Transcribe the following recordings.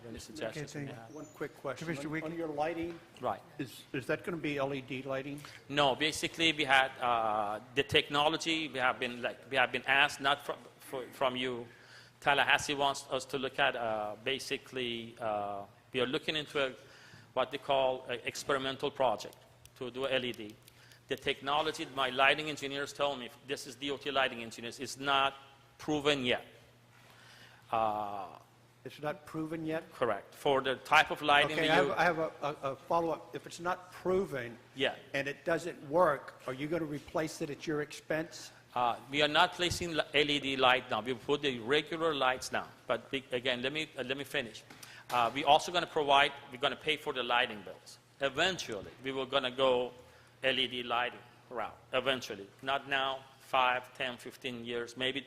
have any suggestions. Okay, One quick question. Commissioner On Weekly? your lighting, Right. is that going to be LED lighting? No, basically we had the technology. We have been asked, not from you. Tallahassee wants us to look at basically we are looking into what they call an experimental project to do LED. The technology, my lighting engineers told me, this is DOT lighting engineers, is not proven yet. It's not proven yet? Correct. For the type of lighting Okay, that you... I have a follow-up. If it's not proven Yeah. and it doesn't work, are you going to replace it at your expense? We are not placing LED light now. We put the regular lights now. But again, let me finish. We're also going to provide, we're going to pay for the lighting bills. Eventually, we were going to go LED lighting route. Eventually. Not now, 5, 10, 15 years, maybe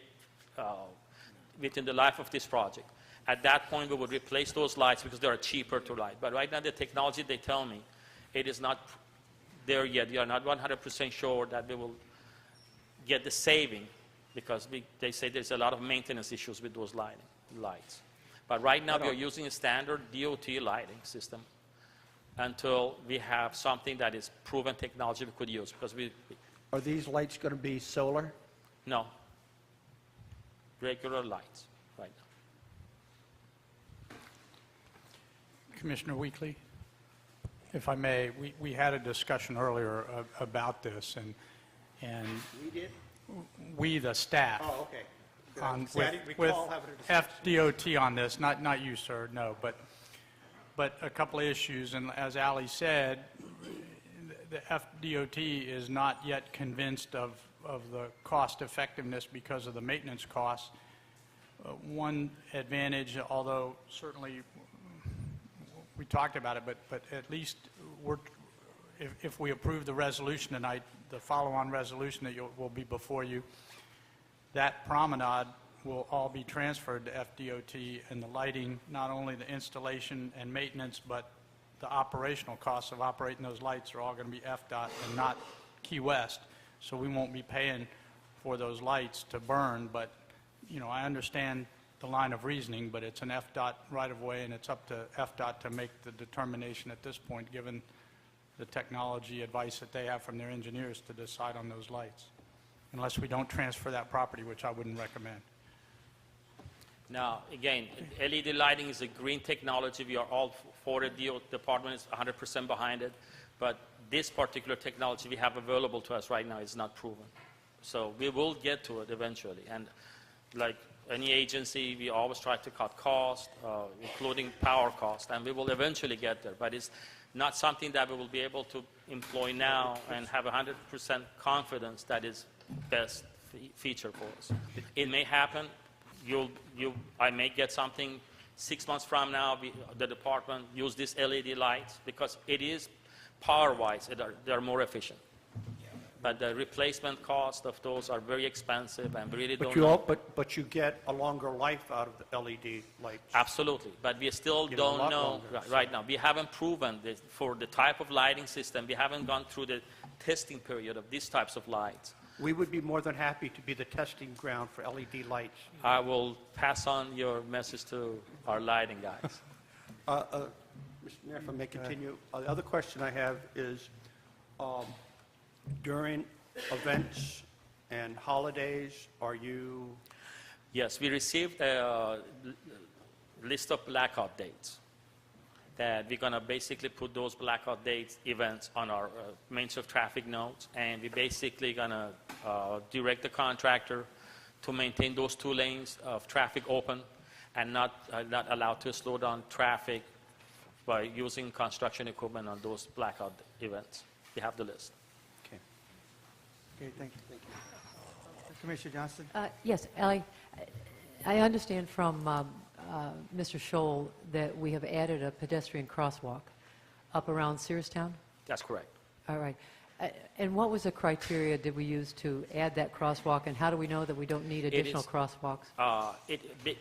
within the life of this project. At that point, we would replace those lights because they are cheaper to light. But right now, the technology, they tell me, it is not there yet. We are not 100% sure that we will get the saving because they say there's a lot of maintenance issues with those lights. But right now, we are using a standard DOT lighting system until we have something that is proven technology we could use. Because Are these lights going to be solar? No. Regular lights right now. Commissioner Weekly, if I may, we had a discussion earlier about this, and We did? we, the staff, Oh, okay. with I didn't recall having a discussion. FDOT on this, not you, sir, no, but a couple of issues, and as Ali said, the FDOT is not yet convinced of the cost effectiveness because of the maintenance costs. One advantage, although certainly we talked about it, but at least if we approve the resolution tonight, the follow-on resolution that will be before you, that promenade will all be transferred to FDOT, and the lighting, not only the installation and maintenance, but the operational costs of operating those lights are all going to be FDOT and not Key West. So we won't be paying for those lights to burn, but you know, I understand the line of reasoning, but it's an FDOT right-of-way, and it's up to FDOT to make the determination at this point, given the technology advice that they have from their engineers to decide on those lights, unless we don't transfer that property, which I wouldn't recommend. Now, again, LED lighting is a green technology. We are all for it. The department is 100% behind it. But this particular technology we have available to us right now is not proven. So we will get to it eventually. And like any agency, we always try to cut costs, including power costs, and we will eventually get there. But it's not something that we will be able to employ now and have 100% confidence that is best feature for us. It may happen. I may get something 6 months from now. The department use these LED lights because it is power-wise, they're more efficient. But the replacement cost of those are very expensive, and we really don't know. But you get a longer life out of the LED lights. Absolutely, but we still don't know right now. We haven't proven this for the type of lighting system. We haven't gone through the testing period of these types of lights. We would be more than happy to be the testing ground for LED lights. I will pass on your message to our lighting guys. Mr. Mayor, if I may continue, the other question I have is, during events and holidays, are you... Yes, we received a list of blackout dates that we're going to basically put those blackout dates events on our mains of traffic notes, and we're basically going to direct the contractor to maintain those 2 lanes of traffic open and not allowed to slow down traffic by using construction equipment on those blackout events. We have the list. Okay. Okay, thank you. Thank you. Commissioner Johnston? Yes, Ellie, I understand from Mr. Scholl that we have added a pedestrian crosswalk up around Searstown? That's correct. All right. And what was the criteria did we use to add that crosswalk, and how do we know that we don't need additional crosswalks?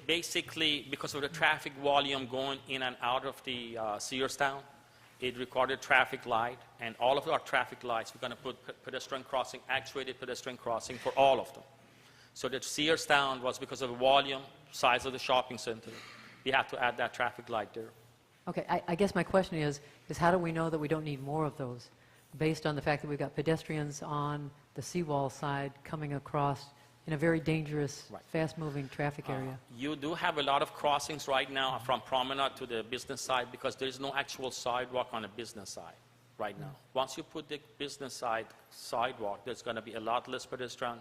Basically, because of the traffic volume going in and out of the Searstown, it recorded traffic light, and all of our traffic lights, we're going to put pedestrian crossing, actuated pedestrian crossing for all of them. So that Searstown was because of the volume, size of the shopping center, we have to add that traffic light there. Okay, I guess my question is how do we know that we don't need more of those, based on the fact that we've got pedestrians on the seawall side coming across in a very dangerous, Right. fast-moving traffic area? You do have a lot of crossings right now from Promenade to the business side because there is no actual sidewalk on the business side right now. Once you put the business side sidewalk, there's going to be a lot less pedestrian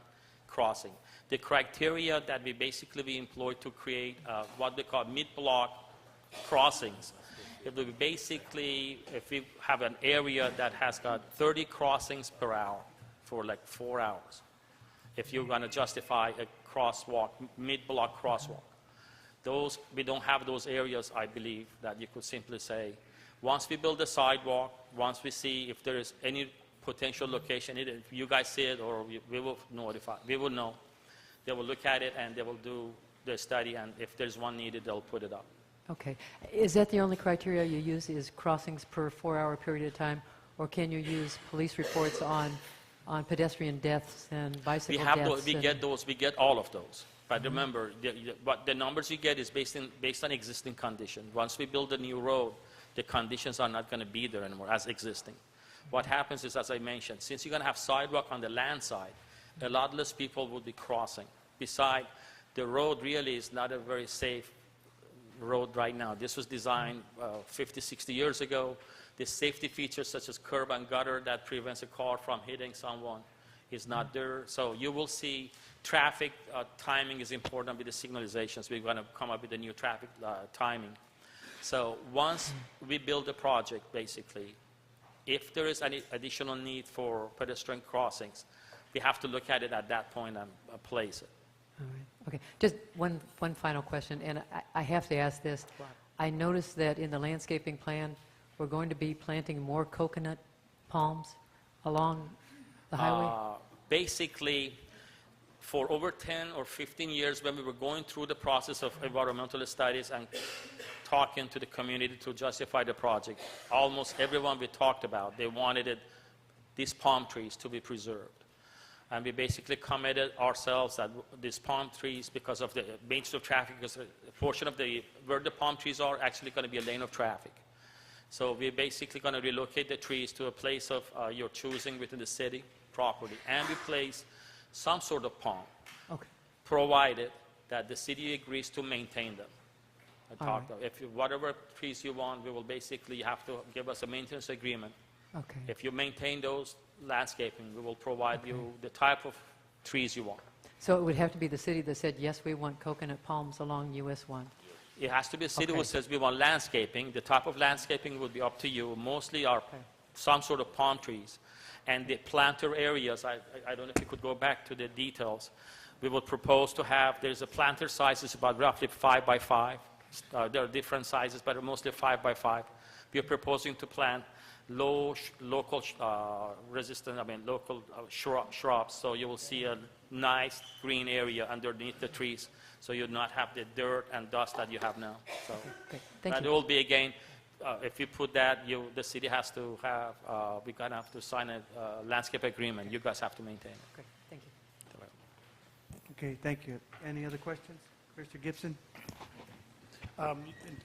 crossing. The criteria that we employ to create what we call mid-block crossings, it will be basically, if we have an area that has got 30 crossings per hour for like 4 hours, if you're going to justify a crosswalk, mid-block crosswalk. Those, we don't have those areas, I believe, that you could simply say, once we build the sidewalk, once we see if there is any potential location, either if you guys see it or we will notify, we will know. They will look at it and they will do the study, and if there's one needed, they'll put it up. Okay. Is that the only criteria you use, is crossings per 4-hour period of time? Or can you use police reports on pedestrian deaths and We bicycle have deaths? those, we get all of those. But remember, what the numbers you get is based on existing conditions. Once we build a new road, the conditions are not going to be there anymore as existing. What happens is, as I mentioned, since you're going to have sidewalk on the land side, a lot less people will be crossing. Besides, the road really is not a very safe road right now. This was designed 50, 60 years ago. The safety features such as curb and gutter that prevents a car from hitting someone is not there. So you will see traffic timing is important with the signalizations. We're going to come up with a new traffic timing. So once we build the project, basically, if there is any additional need for pedestrian crossings, we have to look at it at that point and place it. All right. Okay. Just one final question, and I have to ask this. I noticed that in the landscaping plan, we're going to be planting more coconut palms along the highway? Basically, for over 10 or 15 years, when we were going through the process of environmental studies and talking to the community to justify the project, almost everyone we talked about, they wanted these palm trees to be preserved. And we basically committed ourselves that these palm trees, because of the nature of traffic, because a portion of where the palm trees are actually going to be a lane of traffic. So we're basically going to relocate the trees to a place of your choosing within the city property, and we place some sort of palm, Okay. provided that the city agrees to maintain them. I All talked about, whatever trees you want, we will basically, you have to give us a maintenance agreement. Okay. If you maintain those landscaping, we will provide you the type of trees you want. So it would have to be the city that said, yes, we want coconut palms along US 1. It has to be a city Okay. who says we want landscaping. The type of landscaping would be up to you. Mostly are some sort of palm trees. And the planter areas, I don't know if you could go back to the details. We would propose to have, there's a planter size is about roughly 5 by 5. There are different sizes, but mostly 5 by 5. We are proposing to plant local shrubs. So you will see a nice green area underneath the trees. So you'll not have the dirt and dust that you have now. So Okay. Thank that you. will be, again, if you put that, the city has to have, we're going to have to sign a landscape agreement. You guys have to maintain it. Okay. Thank you. Okay, thank you. Any other questions? Mr. Gibson?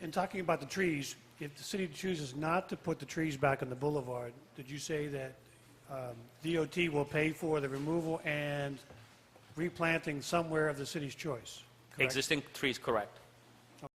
In talking about the trees, if the city chooses not to put the trees back on the boulevard, did you say that DOT will pay for the removal and replanting somewhere of the city's choice? Correct? Existing trees, correct.